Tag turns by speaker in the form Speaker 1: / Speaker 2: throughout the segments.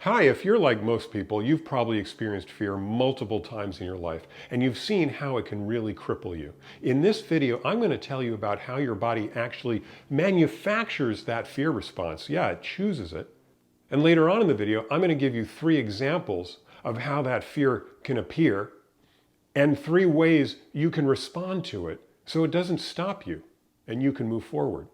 Speaker 1: Hi, if you're like most people, you've probably experienced fear multiple times in your life, and you've seen how it can really cripple you. In this video, I'm going to tell you about how your body actually manufactures that fear response. Yeah, it chooses it. And later on in the video, I'm going to give you 3 examples of how that fear can appear and 3 ways you can respond to it so it doesn't stop you and you can move forward.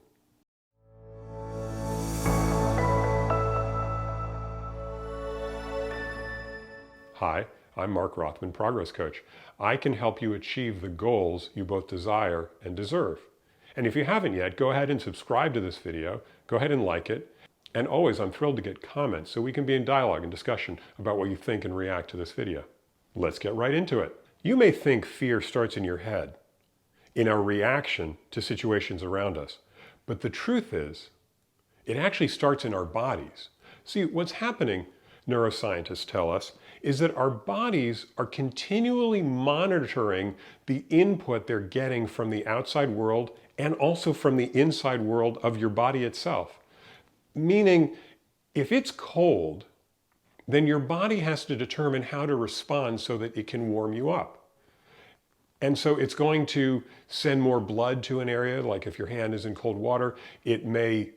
Speaker 1: Hi, I'm Mark Rothman, Progress Coach. I can help you achieve the goals you both desire and deserve. And if you haven't yet, go ahead and subscribe to this video, go ahead and like it, and always I'm thrilled to get comments so we can be in dialogue and discussion about what you think and react to this video. Let's get right into it. You may think fear starts in your head, in our reaction to situations around us, but the truth is, it actually starts in our bodies. See, what's happening, neuroscientists tell us, is that our bodies are continually monitoring the input they're getting from the outside world and also from the inside world of your body itself. Meaning, if it's cold, then your body has to determine how to respond so that it can warm you up. And so it's going to send more blood to an area, like if your hand is in cold water, it may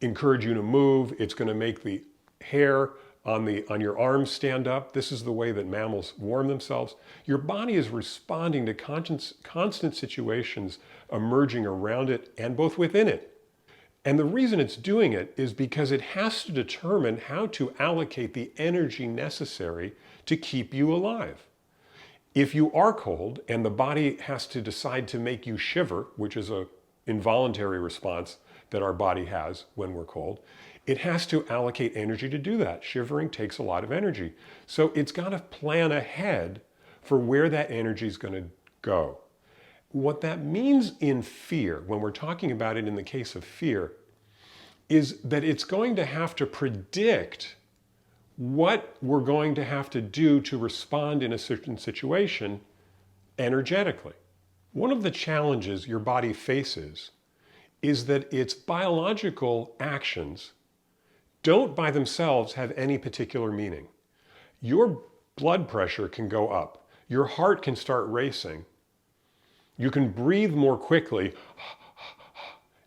Speaker 1: encourage you to move. It's going to make the hair on your arms stand up. This is the way that mammals warm themselves. Your body is responding to constant situations emerging around it and both within it. And the reason it's doing it is because it has to determine how to allocate the energy necessary to keep you alive. If you are cold and the body has to decide to make you shiver, which is an involuntary response that our body has when we're cold, it has to allocate energy to do that. Shivering takes a lot of energy. So it's got to plan ahead for where that energy is going to go. What that means in fear, when we're talking about it in the case of fear, is that it's going to have to predict what we're going to have to do to respond in a certain situation energetically. One of the challenges your body faces is that its biological actions don't by themselves have any particular meaning. Your blood pressure can go up. Your heart can start racing. You can breathe more quickly,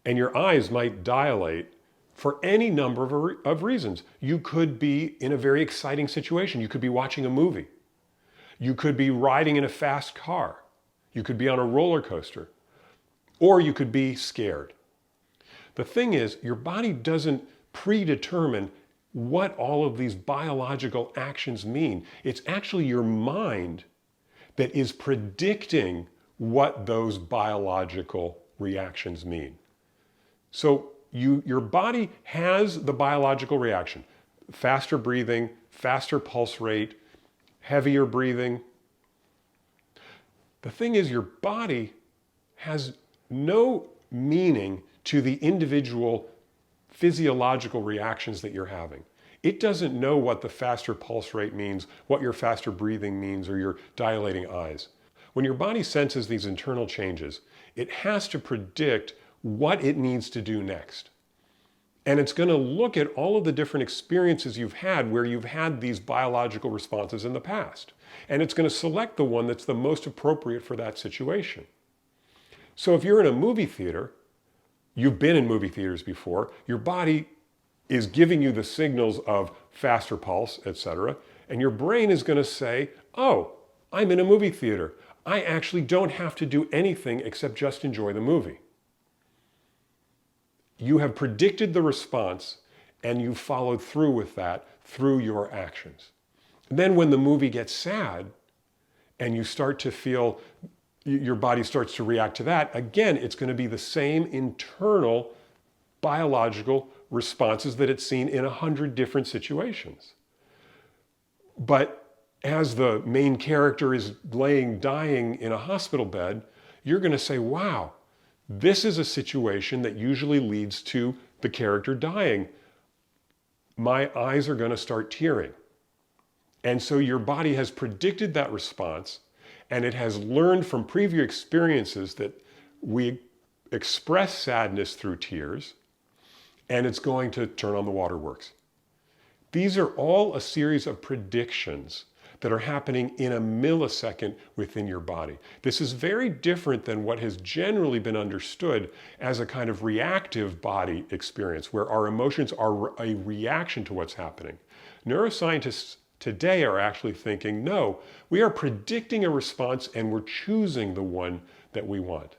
Speaker 1: and your eyes might dilate for any number of reasons. You could be in a very exciting situation. You could be watching a movie. You could be riding in a fast car. You could be on a roller coaster. Or you could be scared. The thing is, your body doesn't predetermine what all of these biological actions mean. It's actually your mind that is predicting what those biological reactions mean. So your body has the biological reaction: faster breathing, faster pulse rate, heavier breathing. The thing is, your body has no meaning to the individual physiological reactions that you're having. It doesn't know what the faster pulse rate means, what your faster breathing means, or your dilating eyes. When your body senses these internal changes, it has to predict what it needs to do next. And it's going to look at all of the different experiences you've had where you've had these biological responses in the past. And it's going to select the one that's the most appropriate for that situation. So if you're in a movie theater, you've been in movie theaters before, your body is giving you the signals of faster pulse, etc. And your brain is going to say, oh, I'm in a movie theater. I actually don't have to do anything except just enjoy the movie. You have predicted the response and you followed through with that through your actions. Then when the movie gets sad and you start to feel your body starts to react to that, again, it's going to be the same internal biological responses that it's seen in 100 different situations. But as the main character is dying in a hospital bed, you're going to say, wow, this is a situation that usually leads to the character dying. My eyes are going to start tearing. And so your body has predicted that response, and it has learned from previous experiences that we express sadness through tears, and it's going to turn on the waterworks. These are all a series of predictions that are happening in a millisecond within your body. This is very different than what has generally been understood as a kind of reactive body experience, where our emotions are a reaction to what's happening. Neuroscientists today are actually thinking, no, we are predicting a response and we're choosing the one that we want.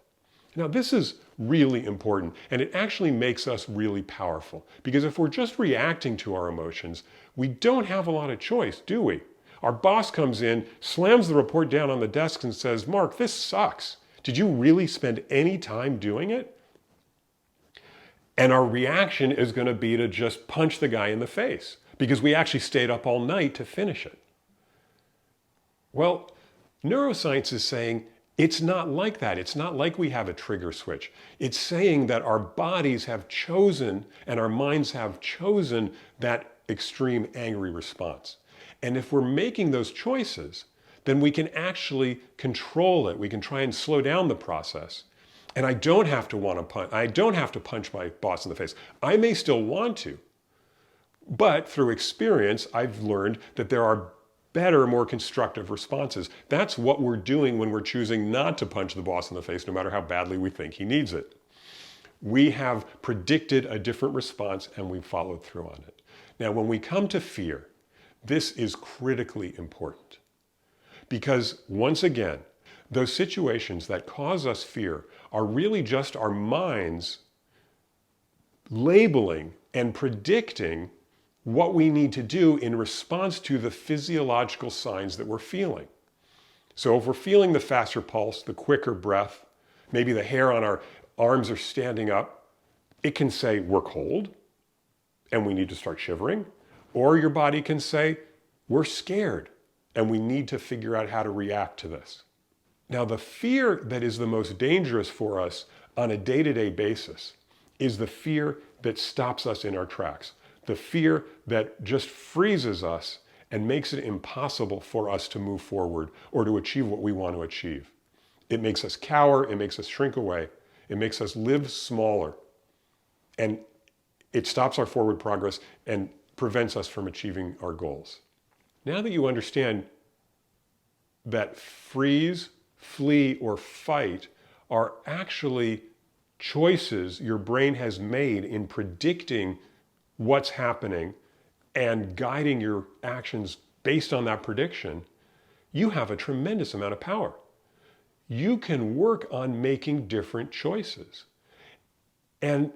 Speaker 1: Now, this is really important, and it actually makes us really powerful, because if we're just reacting to our emotions, we don't have a lot of choice, do we? Our boss comes in, slams the report down on the desk and says, Mark, this sucks. Did you really spend any time doing it? And our reaction is going to be to just punch the guy in the face, because we actually stayed up all night to finish it. Well, neuroscience is saying it's not like that. It's not like we have a trigger switch. It's saying that our bodies have chosen and our minds have chosen that extreme angry response. And if we're making those choices, then we can actually control it. We can try and slow down the process. And I don't have to punch my boss in the face. I may still want to, but through experience, I've learned that there are better, more constructive responses. That's what we're doing when we're choosing not to punch the boss in the face, no matter how badly we think he needs it. We have predicted a different response and we've followed through on it. Now, when we come to fear, this is critically important, because once again, those situations that cause us fear are really just our minds labeling and predicting what we need to do in response to the physiological signs that we're feeling. So if we're feeling the faster pulse, the quicker breath, maybe the hair on our arms are standing up, it can say we're cold and we need to start shivering. Or your body can say we're scared and we need to figure out how to react to this. Now, the fear that is the most dangerous for us on a day-to-day basis is the fear that stops us in our tracks. The fear that just freezes us and makes it impossible for us to move forward or to achieve what we want to achieve. It makes us cower, it makes us shrink away, it makes us live smaller, and it stops our forward progress and prevents us from achieving our goals. Now that you understand that freeze, flee, or fight are actually choices your brain has made in predicting what's happening and guiding your actions based on that prediction, you have a tremendous amount of power. You can work on making different choices. And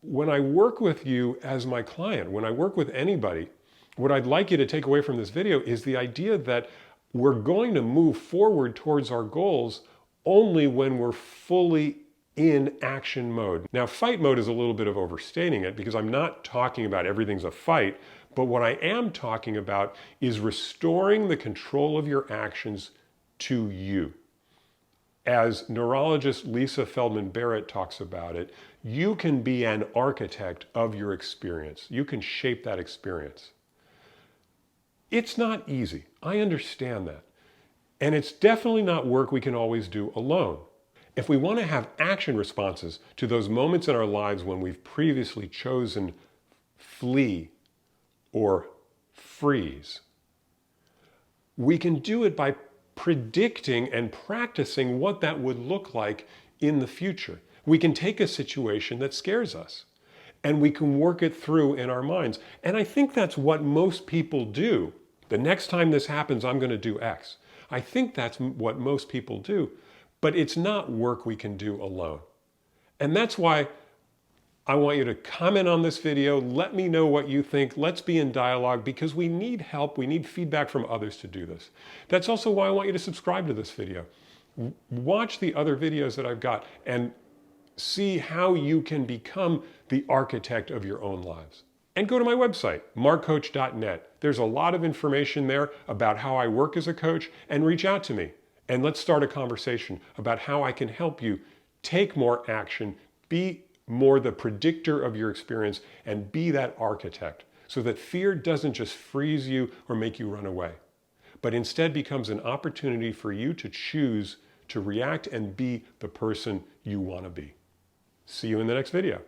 Speaker 1: when I work with you as my client, when I work with anybody, what I'd like you to take away from this video is the idea that we're going to move forward towards our goals only when we're fully in action mode. Now, fight mode is a little bit of overstating it, because I'm not talking about everything's a fight, but what I am talking about is restoring the control of your actions to you. As neurologist Lisa Feldman Barrett talks about it, you can be an architect of your experience. You can shape that experience. It's not easy. I understand that. And it's definitely not work we can always do alone. If we want to have action responses to those moments in our lives when we've previously chosen flee or freeze, we can do it by predicting and practicing what that would look like in the future. We can take a situation that scares us and we can work it through in our minds. And I think that's what most people do. The next time this happens, I'm going to do X. I think that's what most people do. But it's not work we can do alone. And that's why I want you to comment on this video. Let me know what you think. Let's be in dialogue, because we need help. We need feedback from others to do this. That's also why I want you to subscribe to this video. Watch the other videos that I've got and see how you can become the architect of your own lives. And go to my website, markcoach.net. There's a lot of information there about how I work as a coach, and reach out to me. And let's start a conversation about how I can help you take more action, be more the predictor of your experience, and be that architect, so that fear doesn't just freeze you or make you run away, but instead becomes an opportunity for you to choose to react and be the person you want to be. See you in the next video.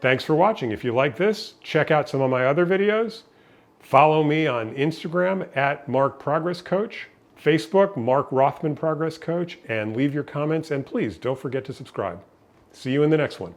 Speaker 1: Thanks for watching. If you like this, check out some of my other videos. Follow me on Instagram at Mark Progress Coach, Facebook, Mark Rothman Progress Coach, and leave your comments. And please don't forget to subscribe. See you in the next one.